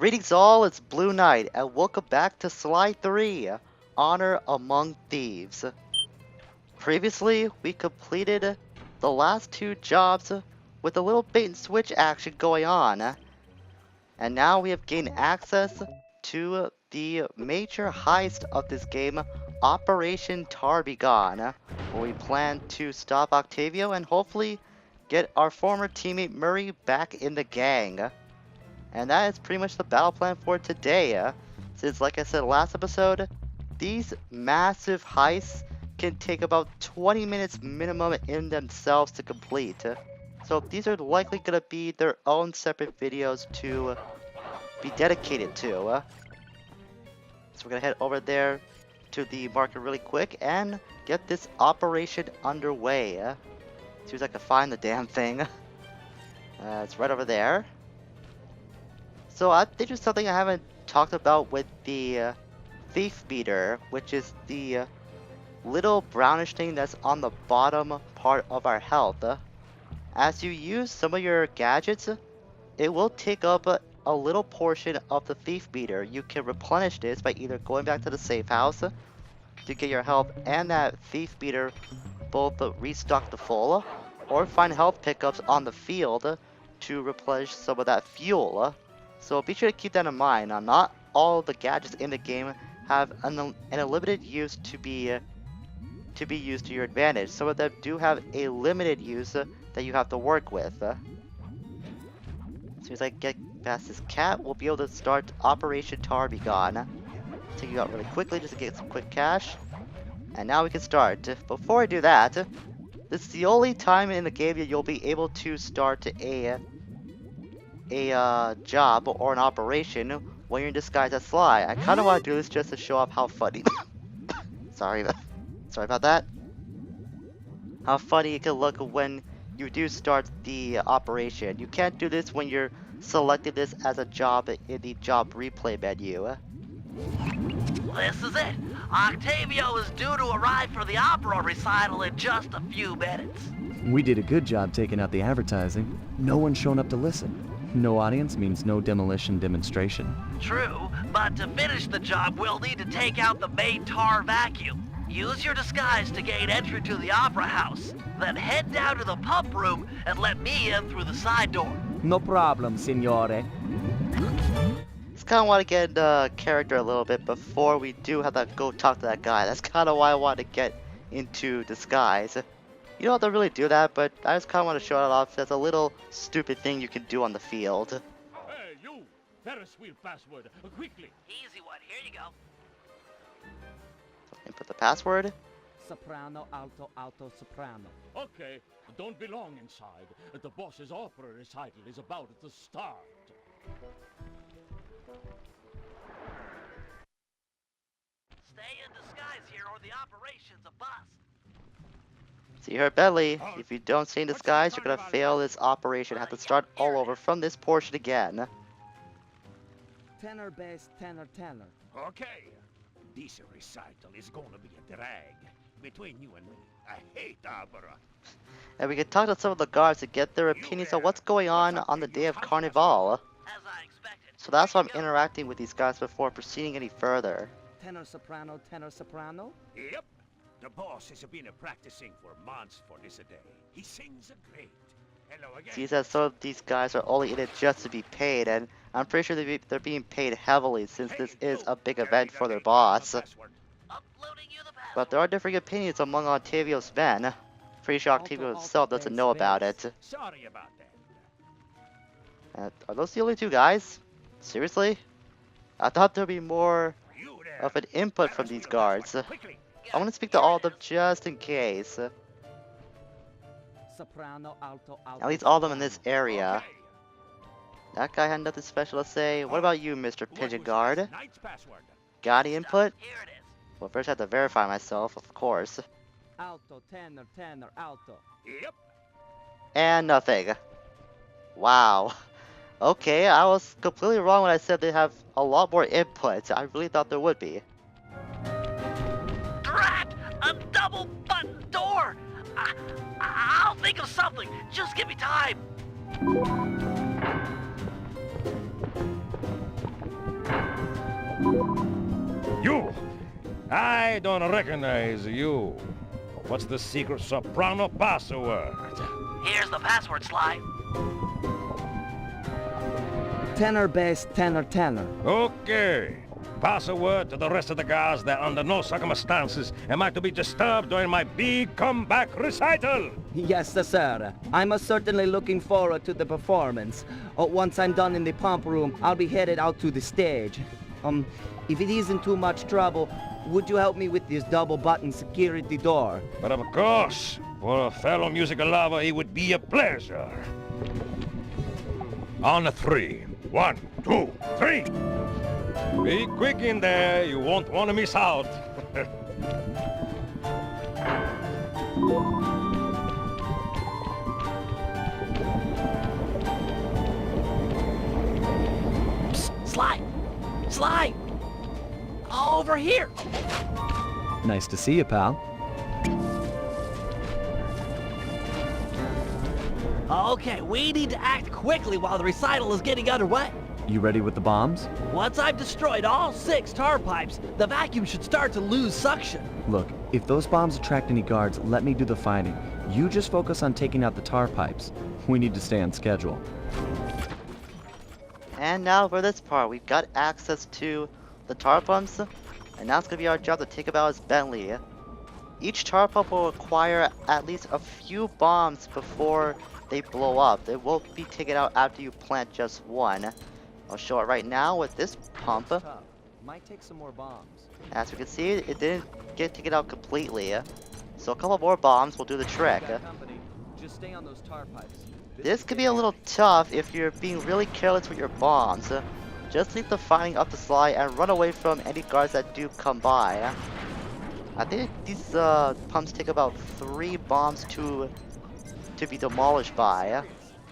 Greetings all, it's Blue Knight, and welcome back to Slide 3, Honor Among Thieves. Previously, we completed the last two jobs with a little bait and switch action going on, and now we have gained access to the major heist of this game, Operation Tarbegon, where we plan to stop Octavio and hopefully get our former teammate Murray back in the gang. And that is pretty much the battle plan for today. Since, like I said last episode, these massive heists can take about 20 minutes minimum in themselves to complete. So these are likely going to be their own separate videos to be dedicated to. So we're going to head over there to the market really quick and get this operation underway. See if I can find the damn thing. It's right over there. So I think there's something I haven't talked about with the thief beater, which is the little brownish thing that's on the bottom part of our health. As you use some of your gadgets, it will take up a little portion of the thief beater. You can replenish this by either going back to the safe house to get your health and that thief beater both restock the full, or find health pickups on the field to replenish some of that fuel. So be sure to keep that in mind. Not all the gadgets in the game have an unlimited use to be used to your advantage. Some of them do have a limited use that you have to work with. As soon as I get past this cat, we'll be able to start Operation Tarbegon. Take you out really quickly just to get some quick cash. And now we can start. Before I do that, this is the only time in the game that you'll be able to start a job or an operation when you're in disguise as Sly. I kind of want to do this just to show off how funny. sorry about that. How funny it can look when you do start the operation. You can't do this when you're selecting this as a job in the job replay menu. This is it. Octavio is due to arrive for the opera recital in just a few minutes. We did a good job taking out the advertising. No one's shown up to listen. No audience means no demolition demonstration. True, but to finish the job, we'll need to take out the main tar vacuum. Use your disguise to gain entry to the opera house. Then head down to the pump room and let me in through the side door. No problem, signore. Just kind of want to get into character a little bit before we do have to go talk to that guy. That's kind of why I want to get into disguise. You don't have to really do that, but I just kind of want to show it off as a little stupid thing you can do on the field. Hey, you! Ferris wheel password, quickly! Easy one, here you go. Input the password. Soprano, alto, alto, soprano. Okay, don't be long inside. The boss's opera recital is about to start. Stay in disguise here or the operation's a bust. See her belly. If you don't stay in disguise, you're gonna fail this operation. Have to start all over from this portion again. Tenor, bass, tenor, tenor. Okay, this recital is gonna be a drag. Between you and me, I hate opera. And we can talk to some of the guards to get their opinions on what's going on the day of Carnival. As I expected. So that's why I'm interacting with these guys before proceeding any further. Tenor, soprano, tenor, soprano. Yep, the boss has been practicing for months for this day. He sings great. Hello again. See that some of these guys are only in it just to be paid, and I'm pretty sure they're being paid heavily since this is a big event for their boss. Uploading you the password. But there are different opinions among Octavio's men. Pretty sure Octavio himself doesn't know about it. Sorry about that. Are those the only two guys? Seriously? I thought there'd be more You there. of an input from Ferris these wheel guards. password, quickly. I want to speak to all of them just in case. Soprano, alto, alto. At least all of them in this area. Okay. That guy had nothing special to say. What about you, Mr. What Pigeon was Guard? last night's password? Got any input? Here it is. Well, first I have to verify myself, of course. Alto, tenor, tenor, alto. Yep. And nothing. Wow. Okay, I was completely wrong when I said they have a lot more input. I really thought there would be. Drat! A double button door! I'll think of something. Just give me time. You! I don't recognize you. What's the secret soprano password? Here's the password, Sly. Tenor, bass, tenor, tenor. Okay. Password to the rest of the guys that under no circumstances am I to be disturbed during my big comeback recital. Yes, sir. I'm certainly looking forward to the performance. Once I'm done in the pump room, I'll be headed out to the stage. If it isn't too much trouble, would you help me with this double-button security door? But of course, for a fellow musical lover, it would be a pleasure. On the 3. 1, 2, 3. Be quick in there, you won't want to miss out. Psst, Sly! Sly! Over here! Nice to see you, pal. Okay, we need to act quickly while the recital is getting underway. You ready with the bombs? Once I've destroyed all 6 tar pipes, the vacuum should start to lose suction. Look, if those bombs attract any guards, let me do the fighting. You just focus on taking out the tar pipes. We need to stay on schedule. And now for this part, we've got access to the tar pumps, and now it's going to be our job to take about his Bentley. Each tar pump will require at least a few bombs before they blow up. They won't be taken out after you plant just one. I'll show it right now with this pump. Tough. Might take some more bombs. As we can see, it didn't get taken out completely. So a couple more bombs will do the trick. Company, just stay on those tar pipes. This could be a little tough if you're being really careless with your bombs. Just leave the fighting up to Sly and run away from any guards that do come by. I think these pumps take about 3 bombs to be demolished by.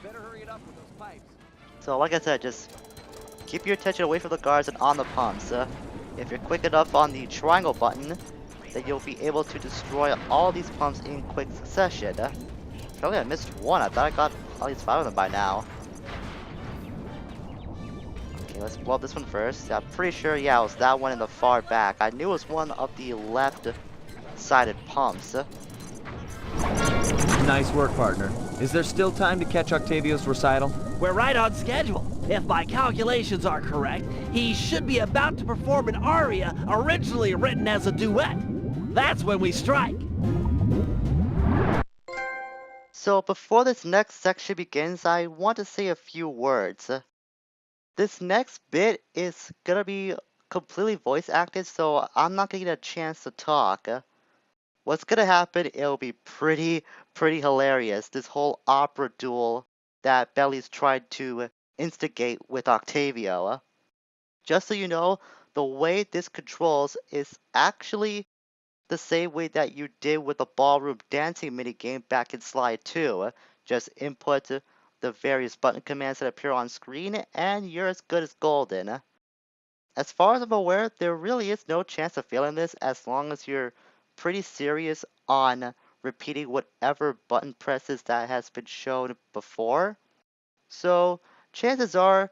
Better hurry it up with those pipes. So like I said, just keep your attention away from the guards and on the pumps. If you're quick enough on the triangle button, then you'll be able to destroy all these pumps in quick succession. Apparently I missed one. I thought I got at least 5 of them by now. Okay, let's blow up this one first. I'm pretty sure, yeah, it was that one in the far back. I knew it was one of the left-sided pumps. Nice work, partner. Is there still time to catch Octavio's recital? We're right on schedule. If my calculations are correct, he should be about to perform an aria originally written as a duet. That's when we strike. So before this next section begins, I want to say a few words. This next bit is gonna be completely voice acted, so I'm not gonna get a chance to talk. What's gonna happen, it'll be pretty hilarious. This whole opera duel that Belly's tried to instigate with Octavio. Just so you know, the way this controls is actually the same way that you did with the ballroom dancing minigame back in Slide 2. Just input the various button commands that appear on screen, and you're as good as golden. As far as I'm aware, there really is no chance of failing this as long as you're pretty serious on repeating whatever button presses that has been shown before. So chances are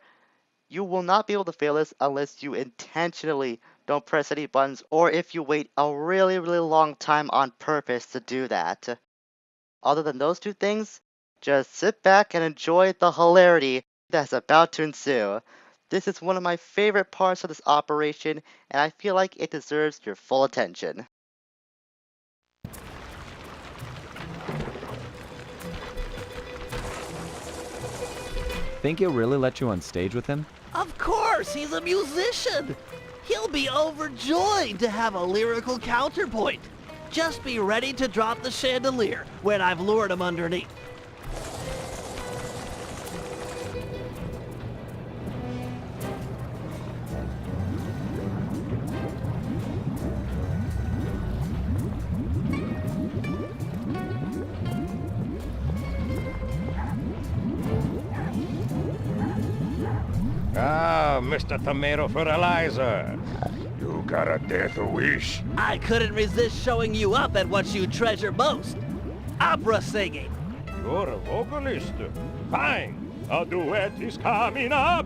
you will not be able to fail this unless you intentionally don't press any buttons, or if you wait a really long time on purpose to do that. Other than those two things, just sit back and enjoy the hilarity that's about to ensue. This is one of my favorite parts of this operation, and I feel like it deserves your full attention. Think he'll really let you on stage with him? Of course, he's a musician. He'll be overjoyed to have a lyrical counterpoint. Just be ready to drop the chandelier when I've lured him underneath. Ah, Mr. Tomato Fertilizer. You got a death wish. I couldn't resist showing you up at what you treasure most. Opera singing. You're a vocalist. Fine. A duet is coming up.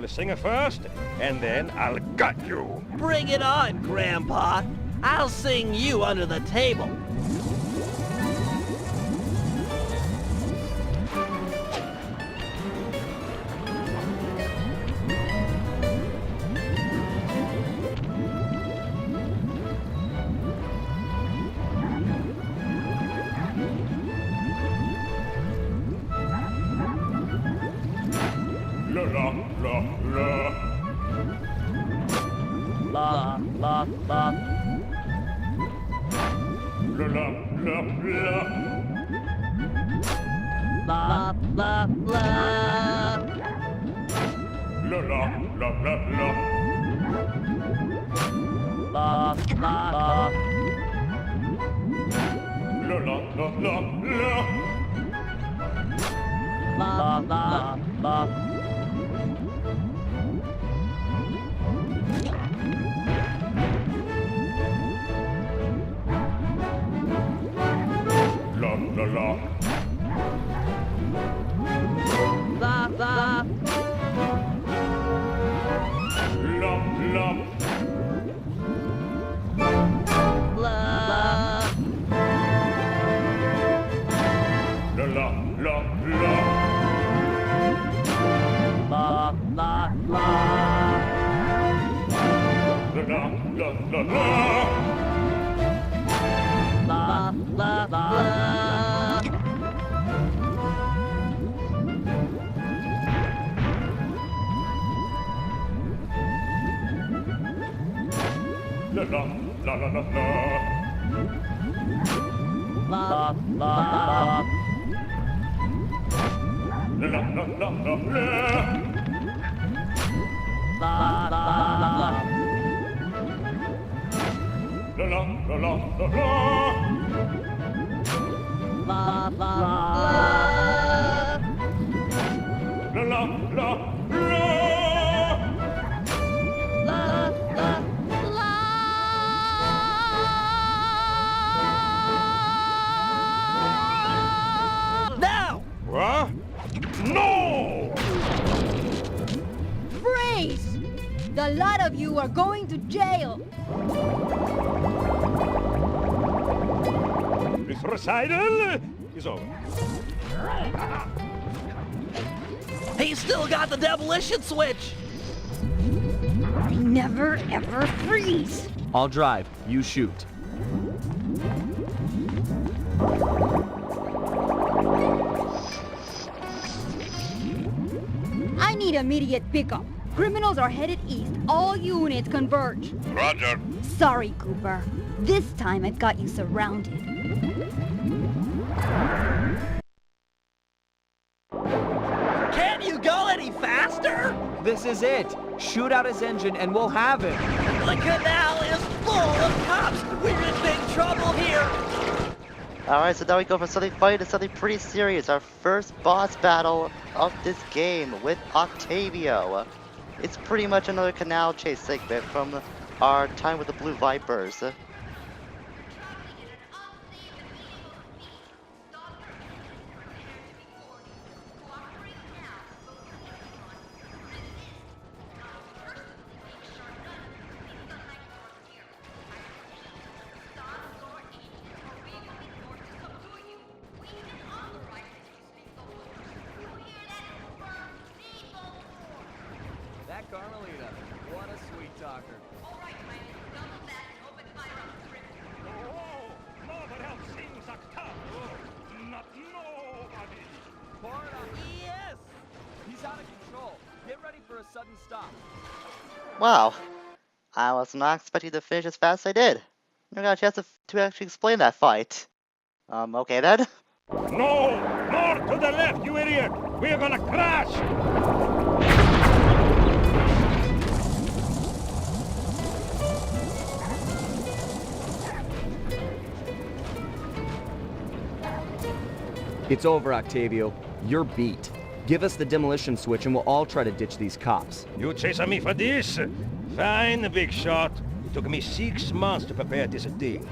will sing first, and then I'll gut you. Bring it on, Grandpa. I'll sing you under the table. La la la la. La, la, la. La la la la. La, la, la. La la la la la. La, la, la. La la la la la. La, la, la. La la la. La, la. La la. La. La la la la. La, la, la. La la la la la. La, la, la. La la la la la la. La, la, la. La la la la la la. La, la, la. La la la la la la. La, la, la. La la la la. La, la, la. Now! What? No! Freeze! The lot of you are going to jail. This recital is over. He's still got the demolition switch! I never ever freeze. I'll drive. You shoot. I need immediate pickup. Criminals are headed east. All units converge. Roger. Sorry, Cooper. This time I've got you surrounded. Can't you go any faster? This is it. Shoot out his engine and we'll have him. The canal is full of cops! We're in big trouble here! Alright, so now we go from something funny to something pretty serious. Our first boss battle of this game with Octavio. It's pretty much another canal chase segment from our time with the Blue Vipers. That Carmelita, what a sweet talker. Oh, nobody else sings Octavio. Not nobody. Pour it on. Yes! He's out of control. Get ready for a sudden stop. Wow. I was not expecting to finish as fast as I did. I got a chance to actually explain that fight. Okay then. No! More to the left, you idiot! We're gonna crash! It's over, Octavio. You're beat. Give us the demolition switch and we'll all try to ditch these cops. You chasing me for this? Fine, big shot. It took me 6 months to prepare this thing.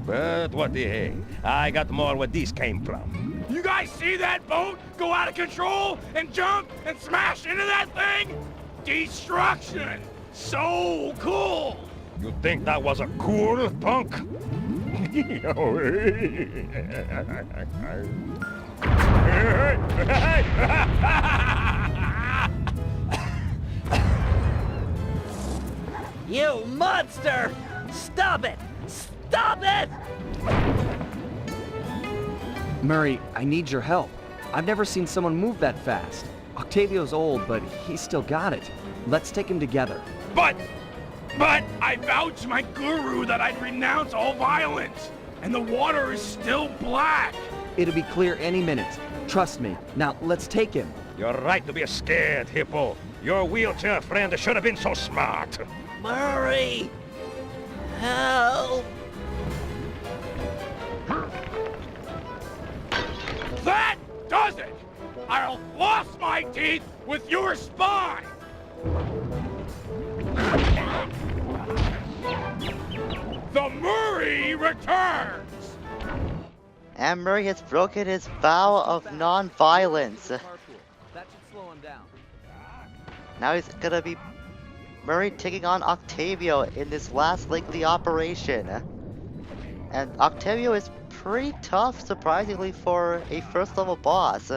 But what the heck? I got more where this came from. You guys see that boat go out of control and jump and smash into that thing? Destruction! So cool! You think that was a cool, punk? You monster! Stop it! Stop it! Murray, I need your help. I've never seen someone move that fast. Octavio's old, but he's still got it. Let's take him together. But I vouched to my guru that I'd renounce all violence, and the water is still black. It'll be clear any minute. Trust me. Now, let's take him. You're right to be scared, Hippo. Your wheelchair friend should have been so smart. Murray! Help! That does it! I'll floss my teeth with your spine! The Murray returns! And Murray has broken his vow of non-violence. That should slow him down. Now he's gonna be Murray taking on Octavio in this last leg of the operation. And Octavio is pretty tough, surprisingly, for a first level boss.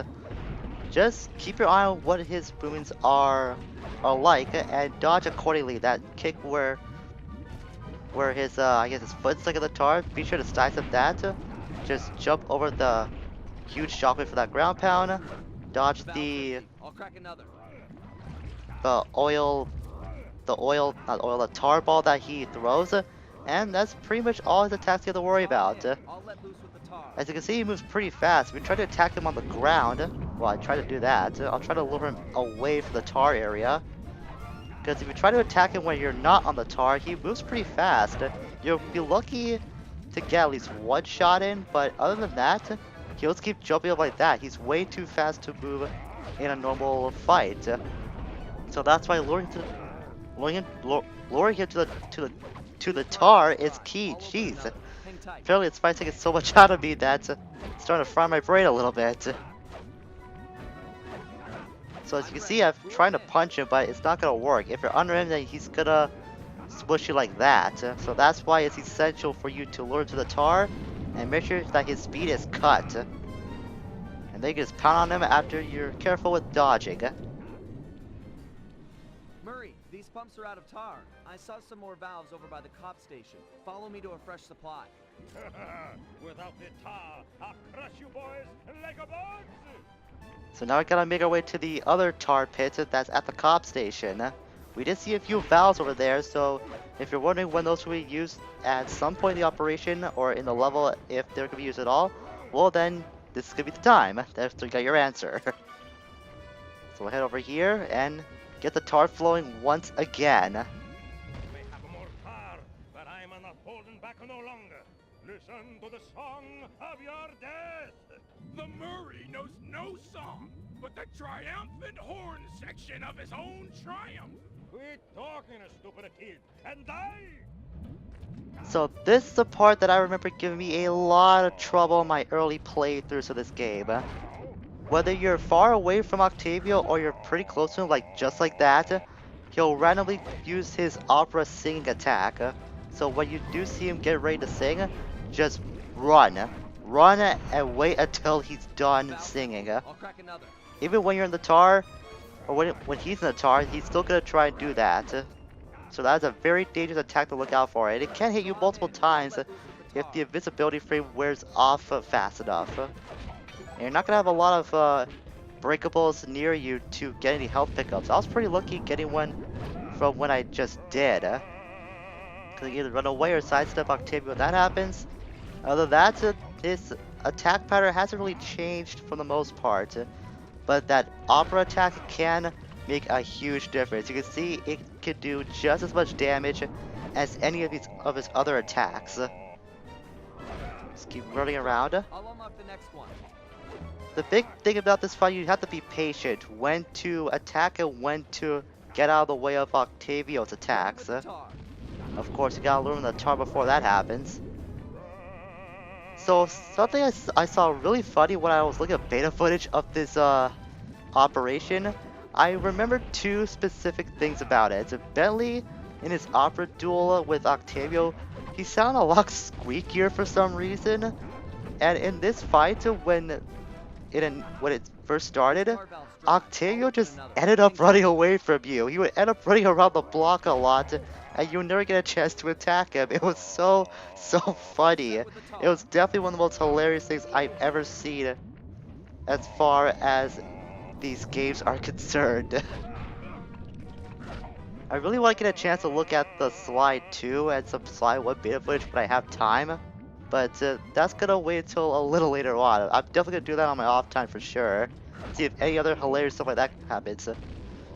Just keep your eye on what his movements are like and dodge accordingly. That kick where his I guess his foot's stuck in the tar, be sure to sidestep that. Just jump over the huge shockwave for that ground pound. Dodge the I'll crack another. the tar ball that he throws, and that's pretty much all his attacks you have to worry about. I'll let loose with the tar. As you can see, he moves pretty fast. We try to attack him on the ground. Well, I try to do that. I'll try to lure him away from the tar area. Because if you try to attack him when you're not on the tar, he moves pretty fast. You'll be lucky to get at least one shot in, but other than that, he'll just keep jumping up like that. He's way too fast to move in a normal fight. So that's why luring him to the tar is key. Jeez. Hang tight. Apparently it's taking so much out of me that it's starting to fry my brain a little bit. So as you can see, I'm trying to punch him, but it's not gonna work. If you're under him, then he's gonna smush you like that. So that's why it's essential for you to lure him to the tar and make sure that his speed is cut. And then you can just pound on him after you're careful with dodging. Murray, these pumps are out of tar. I saw some more valves over by the cop station. Follow me to a fresh supply. Without the tar, I'll crush you boys like a bug. So now we gotta make our way to the other tar pit that's at the cop station. We did see a few valves over there, so if you're wondering when those will be used at some point in the operation or in the level, if they're gonna be used at all, well then, this is gonna be the time. That's you got your answer. So we'll head over here and get the tar flowing once again. You may have more tar, but I'm not holding back no longer. Listen to the song of your death. The Murray knows no song, but the triumphant horn section of his own triumph. Quit talking, stupid kid, and die! So this is the part that I remember giving me a lot of trouble in my early playthroughs of this game. Whether you're far away from Octavio or you're pretty close to him, like just like that, he'll randomly use his opera singing attack. So when you do see him get ready to sing, just run. Run and wait until he's done singing. I'll crack another. Even when you're in the tar, or when he's in the tar, he's still gonna try and do that. So that's a very dangerous attack to look out for, and it can hit you multiple times if the invisibility frame wears off fast enough. And you're not gonna have a lot of breakables near you to get any health pickups. I was pretty lucky getting one from when I just did. Cause you either run away or sidestep Octavio when that happens. Other than that, his attack pattern hasn't really changed for the most part. But that opera attack can make a huge difference. You can see it can do just as much damage as any of his other attacks. Just keep running around. I'll unlock the next one. The big thing about this fight, you have to be patient when to attack and when to get out of the way of Octavio's attacks. Tar. Of course, you gotta learn the tar before that happens. So something I saw really funny when I was looking at beta footage of this operation, I remember two specific things about it. Bentley, in his opera duel with Octavio, he sounded a lot squeakier for some reason. And in this fight, when it first started, Octavio just ended up running away from you. He would end up running around the block a lot, and you would never get a chance to attack him. It was so funny. It was definitely one of the most hilarious things I've ever seen as far as these games are concerned. I really want to get a chance to look at the Slide 2 and some Slide 1 beta footage when I have time, but that's gonna wait until a little later on. I'm definitely gonna do that on my off time for sure. See if any other hilarious stuff like that happens.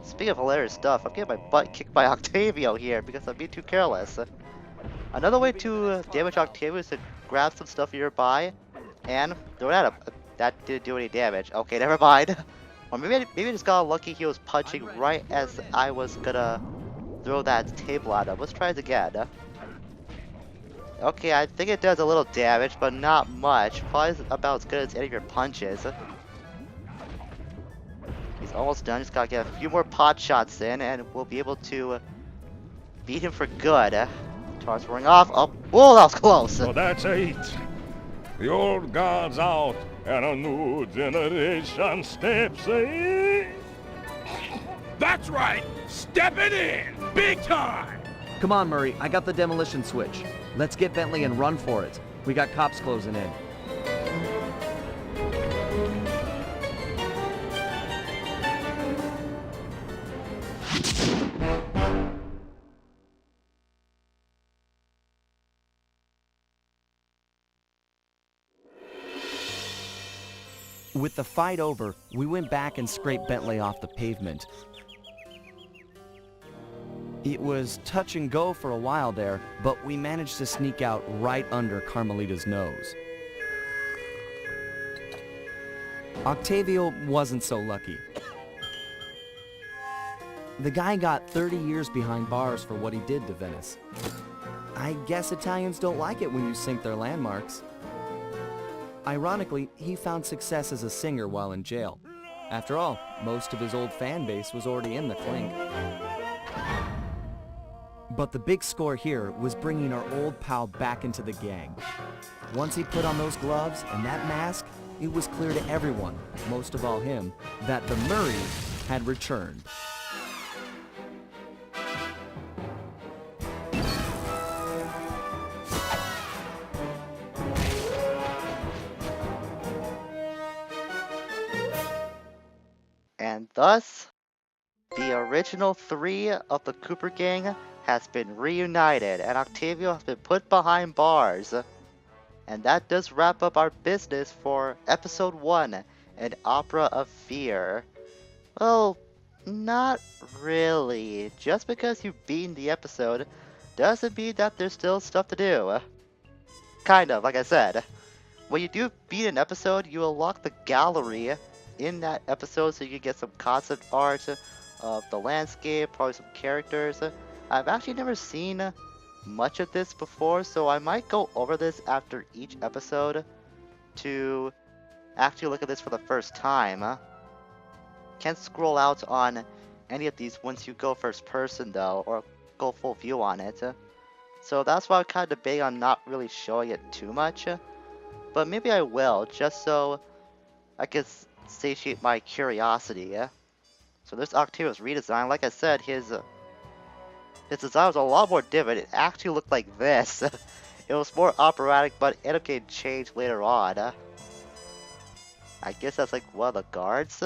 Speaking of hilarious stuff, I'm getting my butt kicked by Octavio here because I'm being too careless. Another way to damage Octavio is to grab some stuff nearby and throw it at him. That didn't do any damage. Okay, never mind. Or maybe I just got lucky he was punching right as I was gonna throw that table at him. Let's try it again. Okay, I think it does a little damage, but not much. Probably about as good as any of your punches. He's almost done. Just gotta get a few more pot shots in, and we'll be able to beat him for good. Tar's wearing off. Oh, whoa, that was close. So that's it. The old guard's out, and a new generation steps in. That's right! Stepping in! Big time! Come on, Murray. I got the demolition switch. Let's get Bentley and run for it. We got cops closing in. With the fight over, we went back and scraped Bentley off the pavement. It was touch and go for a while there, but we managed to sneak out right under Carmelita's nose. Octavio wasn't so lucky. The guy got 30 years behind bars for what he did to Venice. I guess Italians don't like it when you sink their landmarks. Ironically, he found success as a singer while in jail. After all, most of his old fan base was already in the clink. But the big score here was bringing our old pal back into the gang. Once he put on those gloves and that mask, it was clear to everyone, most of all him, that the Murray had returned. And thus, the original three of the Cooper gang has been reunited, and Octavio has been put behind bars. And that does wrap up our business for episode 1, An Opera of Fear. Well, not really. Just because you've beaten the episode doesn't mean that there's still stuff to do. Kind of, like I said. When you do beat an episode, you unlock the gallery in that episode so you can get some concept art of the landscape, probably some characters. I've actually never seen much of this before, so I might go over this after each episode to actually look at this for the first time. Can't scroll out on any of these once you go first person though, or go full view on it. So that's why I'm kind of debating on not really showing it too much. But maybe I will, just so I can satiate my curiosity. So there's Octavio's redesign. Like I said, his design was a lot more different. It actually looked like this. It was more operatic, but it ended up getting changed later on. I guess that's like one of the guards.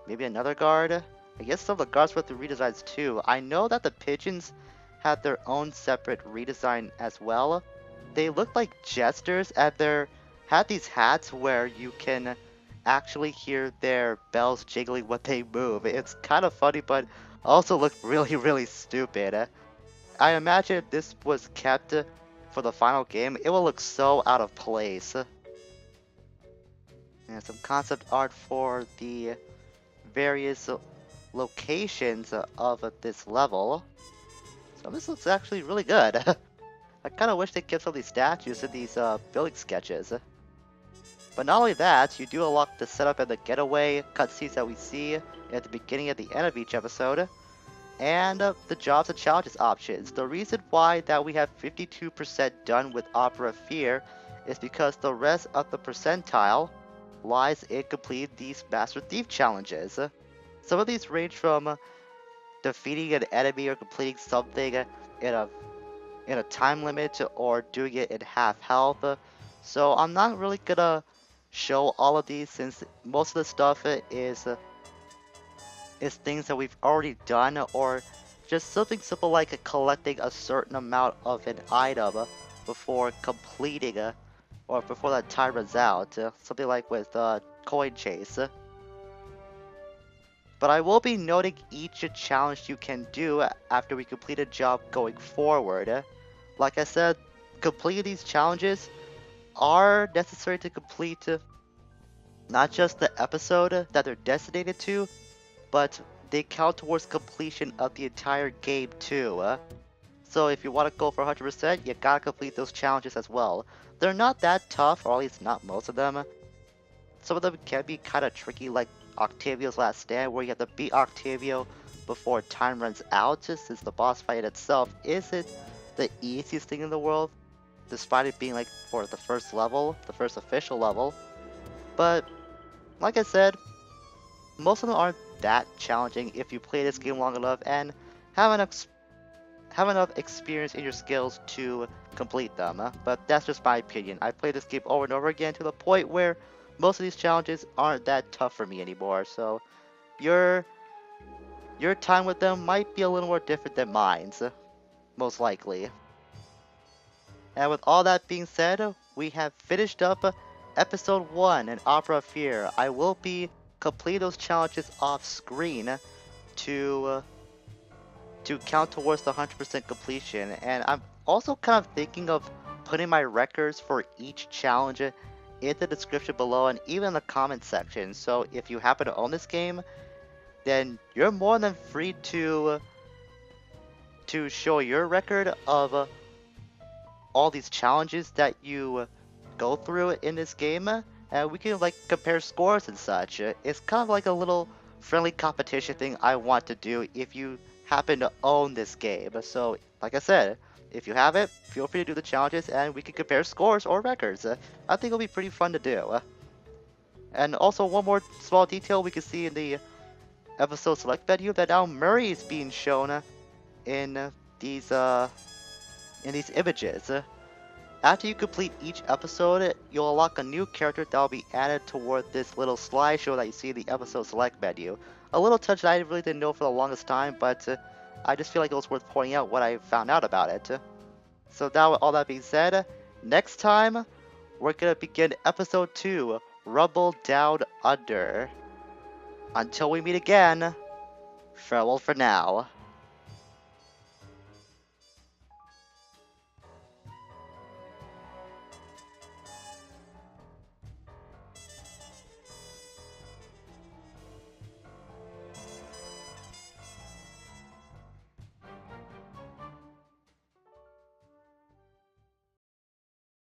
Maybe another guard. I guess some of the guards went through redesigns too. I know that the pigeons had their own separate redesign as well. They looked like jesters, and they had these hats where you can actually hear their bells jiggling when they move. It's kind of funny, but also looked really stupid. I imagine if this was kept for the final game, it will look so out of place. And some concept art for the various locations of this level. So this looks actually really good. I kind of wish they kept some of these statues in these building sketches. But not only that, you do unlock the setup and the getaway cutscenes that we see at the beginning and the end of each episode, and the jobs and challenges options. The reason why that we have 52% done with Opera Fear is because the rest of the percentile lies in completing these Master Thief challenges. Some of these range from defeating an enemy or completing something in a time limit or doing it in half health. So I'm not really gonna show all of these since most of the stuff is things that we've already done, or just something simple like collecting a certain amount of an item before completing or before that time runs out. Something like with coin chase. But I will be noting each challenge you can do after we complete a job going forward. Like I said, completing these challenges are necessary to complete not just the episode that they're designated to, but they count towards completion of the entire game too. So if you want to go for 100%, you gotta complete those challenges as well. They're not that tough, or at least not most of them. Some of them can be kind of tricky, like Octavio's Last Stand, where you have to beat Octavio before time runs out, since the boss fight itself isn't the easiest thing in the world, despite it being like for the first level, the first official level. But like I said, most of them aren't that challenging if you play this game long enough and have enough experience in your skills to complete them. But that's just my opinion. I played this game over and over again to the point where most of these challenges aren't that tough for me anymore. So your time with them might be a little more different than mine's, most likely. And with all that being said, we have finished up episode 1 in Opera of Fear. I will be completing those challenges off screen to count towards the 100% completion. And I'm also kind of thinking of putting my records for each challenge in the description below and even in the comment section. So if you happen to own this game, then you're more than free to show your record of all these challenges that you go through in this game, and we can like compare scores and such. It's kind of like a little friendly competition thing I want to do if you happen to own this game. So like I said, if you have it, feel free to do the challenges and we can compare scores or records. I think it'll be pretty fun to do. And also one more small detail we can see in the episode select menu, that now Murray is being shown in these images. After you complete each episode, you'll unlock a new character that will be added toward this little slideshow that you see in the episode select menu. A little touch that I really didn't know for the longest time, but I just feel like it was worth pointing out what I found out about it. So now with all that being said, next time we're going to begin episode 2, Rumble Down Under. Until we meet again, farewell for now.